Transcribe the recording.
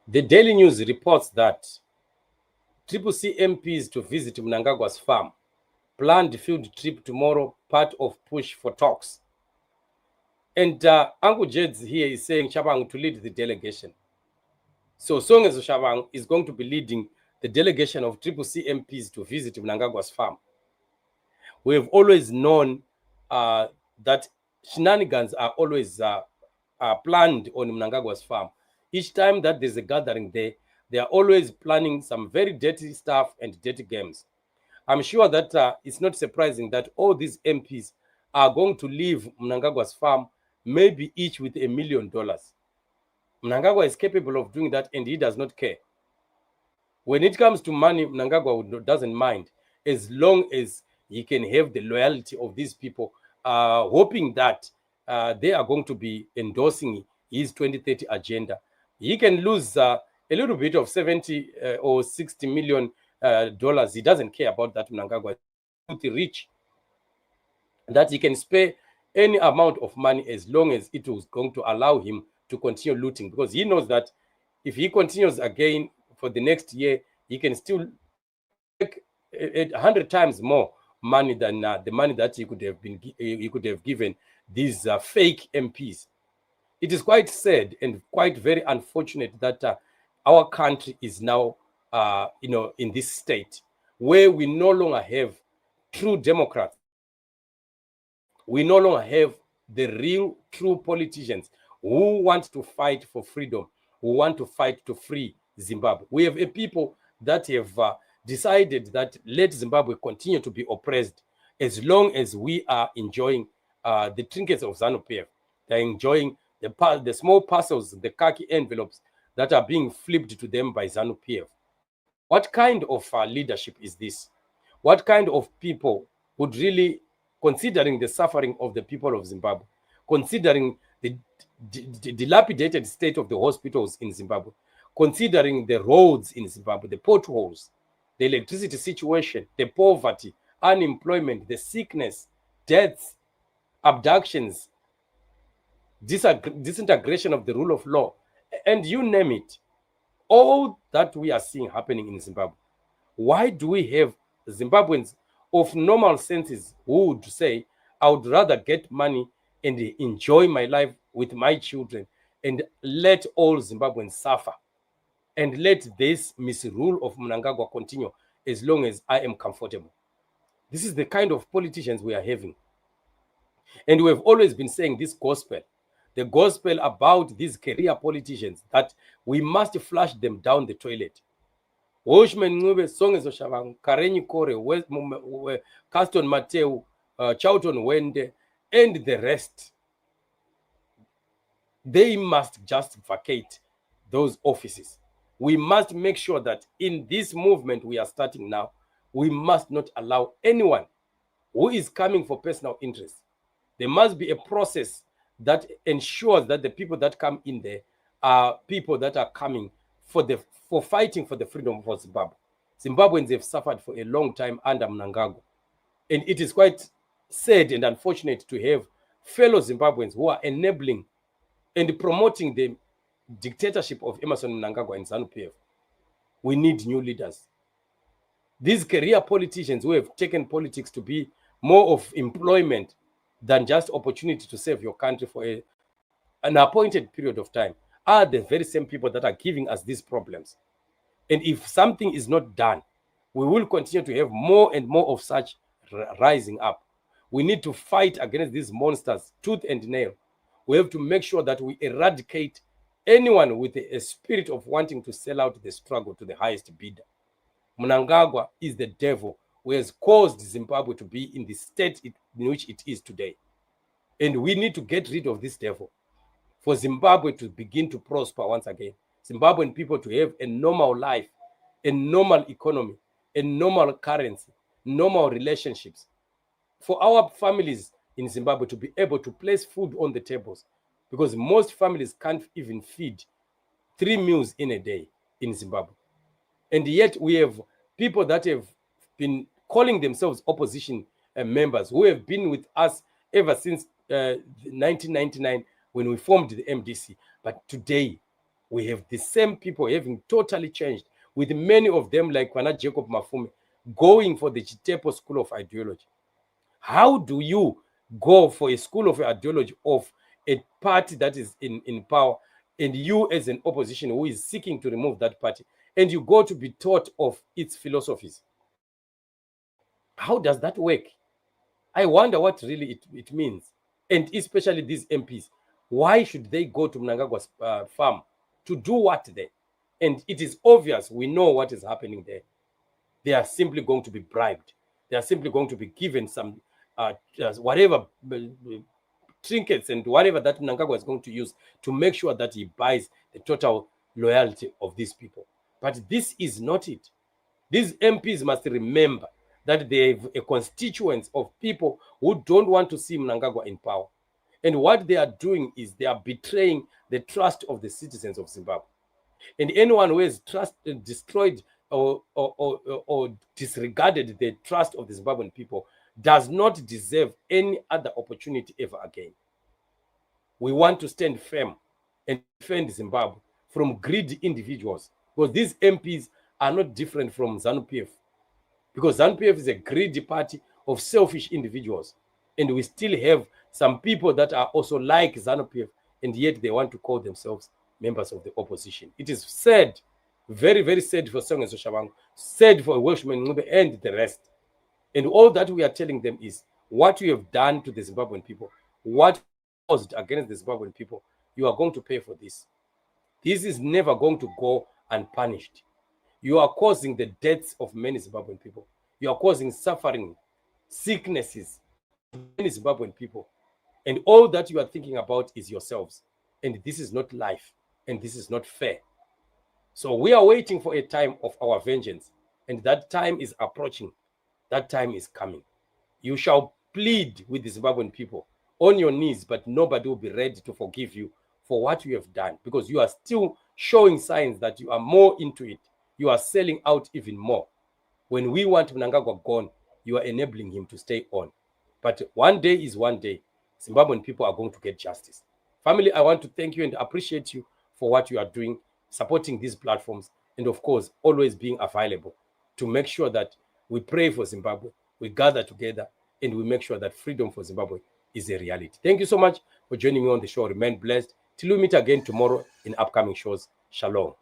The Daily News reports that Ccc Mps to visit Mnangagwa's farm. Planned field trip tomorrow, part of push for talks. And Uncle Jed's here is saying Tshabangu to lead the delegation. So Songezo Tshabangu is going to be leading the delegation of Ccc Mps to visit Mnangagwa's farm. We have always known that shenanigans are always planned on Mnangagwa's farm. Each time that there's a gathering there, they are always planning some very dirty stuff and dirty games. I'm sure that it's not surprising that all these MPs are going to leave Mnangagwa's farm, maybe each with $1 million. Mnangagwa is capable of doing that, and he does not care. When it comes to money, Mnangagwa doesn't mind, as long as he can have the loyalty of these people, hoping that they are going to be endorsing his 2030 agenda. He can lose a little bit of 70 or 60 million dollars. He doesn't care about that. Mnangagwa is rich, that he can spare any amount of money as long as it was going to allow him to continue looting, because he knows that if he continues again for the next year, he can still make 100 times more money than the money that he could have given these fake MPs. It is quite sad and quite very unfortunate that our country is now in this state where we no longer have true Democrats. We no longer have the real true politicians who want to fight for freedom, who want to fight to free Zimbabwe. We have a people that have decided that let Zimbabwe continue to be oppressed as long as we are enjoying the trinkets of ZANU-PF. They're enjoying the small parcels, the khaki envelopes that are being flipped to them by ZANU-PF. What kind of leadership is this? What kind of people would really, considering the suffering of the people of Zimbabwe, considering the dilapidated state of the hospitals in Zimbabwe, considering the roads in Zimbabwe, the potholes, the electricity situation, the poverty, unemployment, the sickness, deaths, abductions, disintegration of the rule of law, and you name it, all that we are seeing happening in Zimbabwe. Why do we have Zimbabweans of normal senses who would say, I would rather get money and enjoy my life with my children and let all Zimbabweans suffer and let this misrule of Mnangagwa continue as long as I am comfortable? This is the kind of politicians we are having. And we have always been saying this gospel, the gospel about these career politicians, that we must flush them down the toilet. Washman Ngube, Songezo Tshabangu, Karenyi Kore, Caston Mateu, Charlton Wende, and the rest. They must just vacate those offices. We must make sure that in this movement we are starting now, we must not allow anyone who is coming for personal interest. There must be a process that ensures that the people that come in there are people that are coming for fighting for the freedom of Zimbabwe. Zimbabweans have suffered for a long time under Mnangagwa. And it is quite sad and unfortunate to have fellow Zimbabweans who are enabling and promoting the dictatorship of Emmerson Mnangagwa and ZANU-PF. We need new leaders. These career politicians who have taken politics to be more of employment than just opportunity to save your country for an appointed period of time are the very same people that are giving us these problems. And if something is not done, we will continue to have more and more of such rising up. We need to fight against these monsters tooth and nail. We have to make sure that we eradicate anyone with a spirit of wanting to sell out the struggle to the highest bidder. Mnangagwa is the devil who has caused Zimbabwe to be in the state in which it is today. And we need to get rid of this devil for Zimbabwe to begin to prosper once again. Zimbabwean people to have a normal life, a normal economy, a normal currency, normal relationships. For our families in Zimbabwe to be able to place food on the tables, because most families can't even feed 3 meals in a day in Zimbabwe. And yet we have people that have been calling themselves opposition members who have been with us ever since 1999 when we formed the MDC. But today, We have the same people having totally changed, with many of them like Kwana Jacob Mafume going for the Chitepo School of Ideology. How do you go for a school of ideology of a party that is in power, and you as an opposition who is seeking to remove that party, and you go to be taught of its philosophies? How does that work? I wonder what really it means. And especially these MPs, why should they go to Mnangagwa's farm to do what there? And it is obvious, we know what is happening there. They are simply going to be bribed. They are simply going to be given some whatever trinkets and whatever that Mnangagwa is going to use to make sure that he buys the total loyalty of these people. But this is not it. These MPs must remember that they have a constituents of people who don't want to see Mnangagwa in power. And what they are doing is they are betraying the trust of the citizens of Zimbabwe. And anyone who has destroyed or disregarded the trust of the Zimbabwean people does not deserve any other opportunity ever again. We want to stand firm and defend Zimbabwe from greedy individuals, because these MPs are not different from ZANU-PF, because ZANU-PF is a greedy party of selfish individuals, and we still have some people that are also like ZANU-PF, and yet they want to call themselves members of the opposition. It is sad, very, very sad for Songezo Tshabangu, sad for Welshman Ncube and the rest. And all that we are telling them is what you have done to the Zimbabwean people, what caused against the Zimbabwean people, you are going to pay for this. This is never going to go unpunished. You are causing the deaths of many Zimbabwean people. You are causing suffering, sicknesses of many Zimbabwean people. And all that you are thinking about is yourselves. And this is not life. And this is not fair. So we are waiting for a time of our vengeance. And that time is approaching. That time is coming. You shall plead with the Zimbabwean people on your knees, but nobody will be ready to forgive you for what you have done, because you are still showing signs that you are more into it. You are selling out even more. When we want Mnangagwa gone, you are enabling him to stay on. But one day is one day. Zimbabwean people are going to get justice. Family, I want to thank you and appreciate you for what you are doing, supporting these platforms, and of course, always being available to make sure that we pray for Zimbabwe, we gather together, and we make sure that freedom for Zimbabwe is a reality. Thank you so much for joining me on the show. Remain blessed. Till we meet again tomorrow in upcoming shows. Shalom.